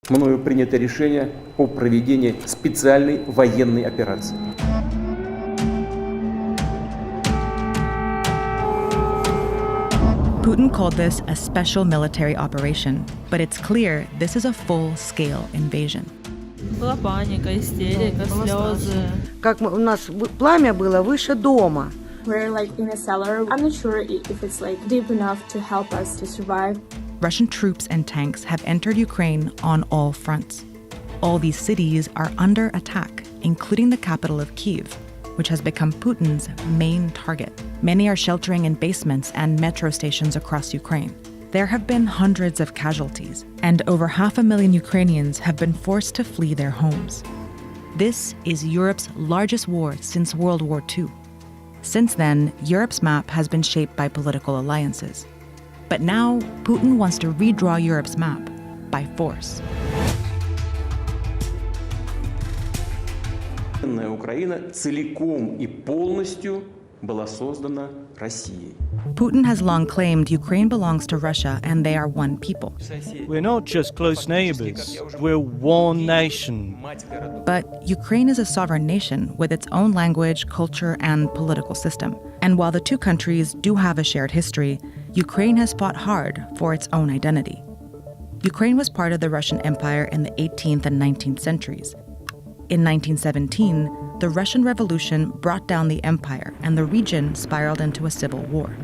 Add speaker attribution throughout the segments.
Speaker 1: Мною принято решение о проведении специальной военной операции.
Speaker 2: Putin called this a special military operation, but it's clear this is a full-scale invasion.
Speaker 3: Была паника, истерика, слезы.
Speaker 4: Как у нас пламя было выше дома.
Speaker 5: We're like in a cellar. I'm not sure if it's like deep enough to help us to survive.
Speaker 2: Russian troops and tanks have entered Ukraine on all fronts. All these cities are under attack, including the capital of Kyiv, which has become Putin's main target. Many are sheltering in basements and metro stations across Ukraine. There have been hundreds of casualties, and over 500,000 Ukrainians have been forced to flee their homes. This is Europe's largest war since World War II. Since then, Europe's map has been shaped by political alliances. But now, Putin wants to redraw Europe's map by force.
Speaker 1: Украина целиком и полностью была создана Россией.
Speaker 2: Putin has long claimed Ukraine belongs to Russia and they are one people.
Speaker 6: We're not just close neighbors, we're one nation.
Speaker 2: But Ukraine is a sovereign nation with its own language, culture, and political system. And while the two countries do have a shared history, Ukraine has fought hard for its own identity. Ukraine was part of the Russian Empire in the 18th and 19th centuries. In 1917, the Russian Revolution brought down the empire and the region spiraled into a civil war.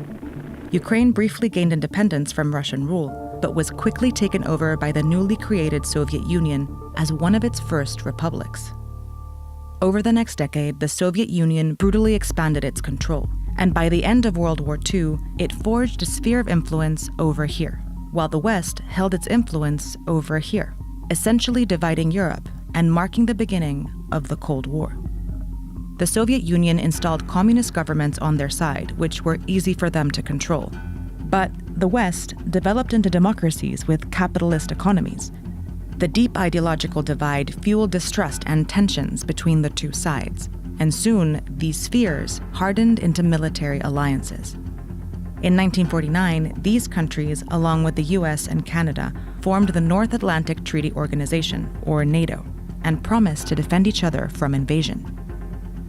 Speaker 2: Ukraine briefly gained independence from Russian rule, but was quickly taken over by the newly created Soviet Union as one of its first republics. Over the next decade, the Soviet Union brutally expanded its control, and by the end of World War II, it forged a sphere of influence over here, while the West held its influence over here, essentially dividing Europe and marking the beginning of the Cold War. The Soviet Union installed communist governments on their side, which were easy for them to control. But the West developed into democracies with capitalist economies. The deep ideological divide fueled distrust and tensions between the two sides, and soon these spheres hardened into military alliances. In 1949, these countries, along with the US and Canada, formed the North Atlantic Treaty Organization, or NATO, and promised to defend each other from invasion.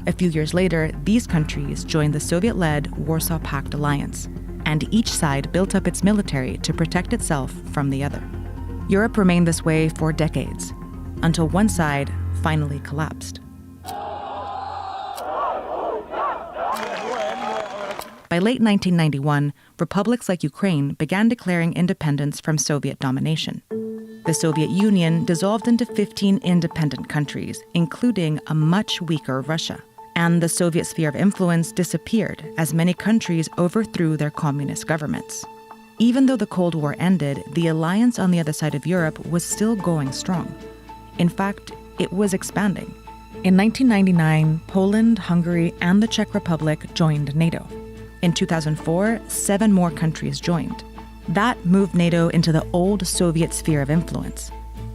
Speaker 2: A few years later, these countries joined the Soviet-led Warsaw Pact alliance, and each side built up its military to protect itself from the other. Europe remained this way for decades, until one side finally collapsed. By late 1991, republics like Ukraine began declaring independence from Soviet domination. The Soviet Union dissolved into 15 independent countries, including a much weaker Russia. And the Soviet sphere of influence disappeared as many countries overthrew their communist governments. Even though the Cold War ended, the alliance on the other side of Europe was still going strong. In fact, it was expanding. In 1999, Poland, Hungary, and the Czech Republic joined NATO. In 2004, 7 more countries joined. That moved NATO into the old Soviet sphere of influence,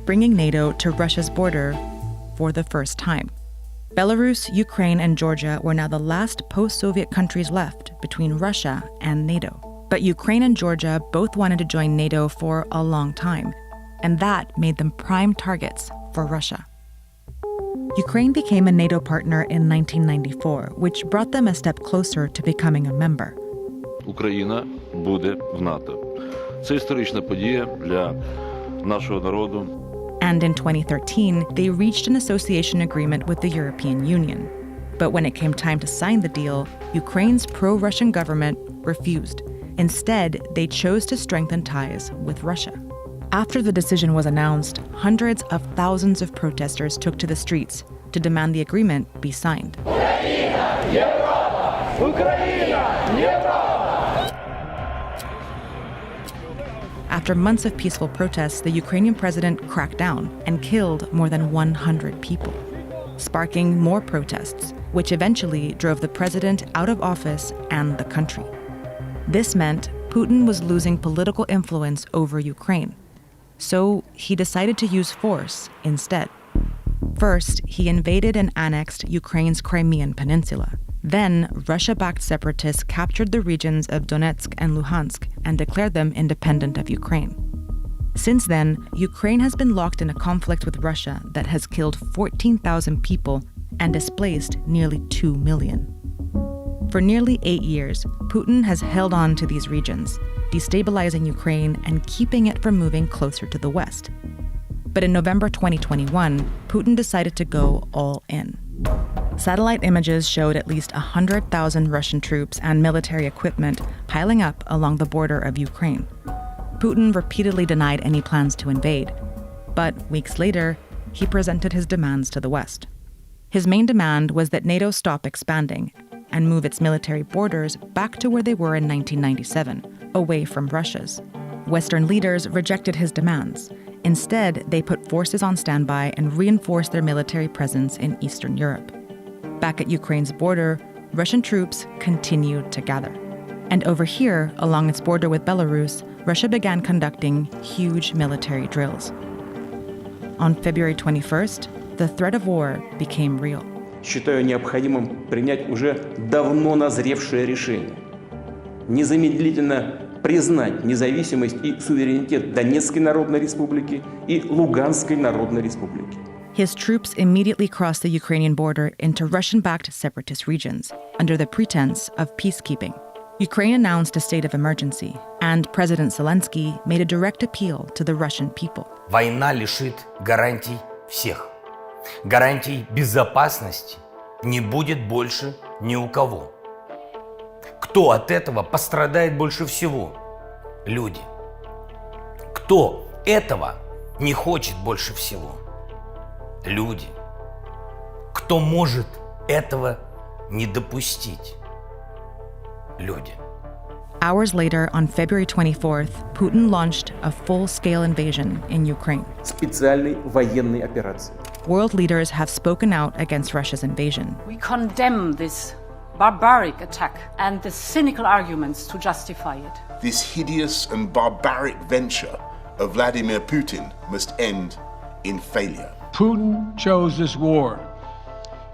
Speaker 2: bringing NATO to Russia's border for the first time. Belarus, Ukraine, and Georgia were now the last post-Soviet countries left between Russia and NATO. But Ukraine and Georgia both wanted to join NATO for a long time, and that made them prime targets for Russia. Ukraine became a NATO partner in 1994, which brought them a step closer to becoming a member.
Speaker 7: Україна буде в НАТО. Це історична подія для нашого народу.
Speaker 2: And in 2013, they reached an association agreement with the European Union. But when it came time to sign the deal, Ukraine's pro-Russian government refused. Instead, they chose to strengthen ties with Russia. After the decision was announced, hundreds of thousands of protesters took to the streets to demand the agreement be signed.
Speaker 8: Ukraina, Europa! Ukraina, Europa!
Speaker 2: After months of peaceful protests, the Ukrainian president cracked down and killed more than 100 people, sparking more protests, which eventually drove the president out of office and the country. This meant Putin was losing political influence over Ukraine, so he decided to use force instead. First, he invaded and annexed Ukraine's Crimean Peninsula. Then, Russia-backed separatists captured the regions of Donetsk and Luhansk and declared them independent of Ukraine. Since then, Ukraine has been locked in a conflict with Russia that has killed 14,000 people and displaced nearly 2 million. For nearly 8 years, Putin has held on to these regions, destabilizing Ukraine and keeping it from moving closer to the West. But in November 2021, Putin decided to go all in. Satellite images showed at least 100,000 Russian troops and military equipment piling up along the border of Ukraine. Putin repeatedly denied any plans to invade, but weeks later, he presented his demands to the West. His main demand was that NATO stop expanding and move its military borders back to where they were in 1997, away from Russia's. Western leaders rejected his demands. Instead, they put forces on standby and reinforced their military presence in Eastern Europe. Back at Ukraine's border, Russian troops continued to gather. And over here, along its border with Belarus, Russia began conducting huge military drills. On February 21st, the threat of war became real.
Speaker 1: Считаю необходимым принять уже давно назревшее решение. Незамедлительно признать независимость и суверенитет Донецкой Народной Республики и Луганской Народной Республики.
Speaker 2: His troops immediately crossed the Ukrainian border into Russian-backed separatist regions under the pretense of peacekeeping. Ukraine announced a state of emergency, and President Zelensky made a direct appeal to the Russian people.
Speaker 9: Война лишит гарантий всех. Гарантий безопасности не будет больше ни у кого. Кто от этого пострадает больше всего? Люди. Кто этого не хочет больше всего? Люди. Кто может этого не допустить? Люди.
Speaker 2: Hours later, on February 24th, Putin launched a full-scale invasion in Ukraine.
Speaker 1: Специальной военной операции.
Speaker 2: World leaders have spoken out against Russia's invasion.
Speaker 10: We condemn this barbaric attack and the cynical arguments to justify it.
Speaker 11: This hideous and barbaric venture of Vladimir Putin must end in failure.
Speaker 12: Putin chose this war,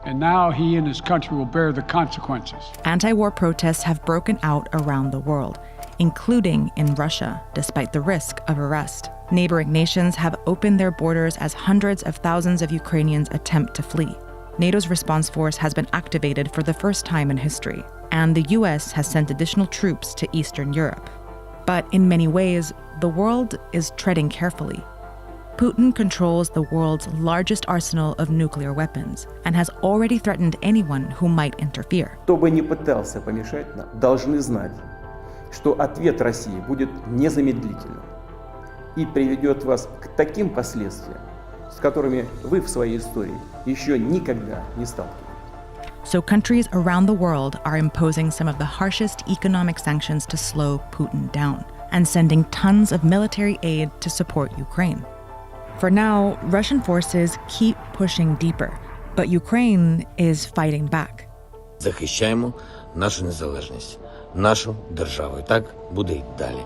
Speaker 12: and now he and his country will bear the consequences.
Speaker 2: Anti-war protests have broken out around the world, including in Russia, despite the risk of arrest. Neighboring nations have opened their borders as hundreds of thousands of Ukrainians attempt to flee. NATO's response force has been activated for the first time in history, and the US has sent additional troops to Eastern Europe. But in many ways, the world is treading carefully. Putin controls the world's largest arsenal of nuclear weapons and has already threatened anyone who might interfere.
Speaker 1: Кто бы ни пытался помешать нам, должны знать, что ответ России будет незамедлительным и приведет вас к таким последствиям, с которыми вы в своей истории еще никогда не сталкивались.
Speaker 2: So countries around the world are imposing some of the harshest economic sanctions to slow Putin down and sending tons of military aid to support Ukraine. For now, Russian forces keep pushing deeper, but Ukraine is fighting back.
Speaker 9: Захищаємо нашу незалежність, нашу державу. І так буде й далі.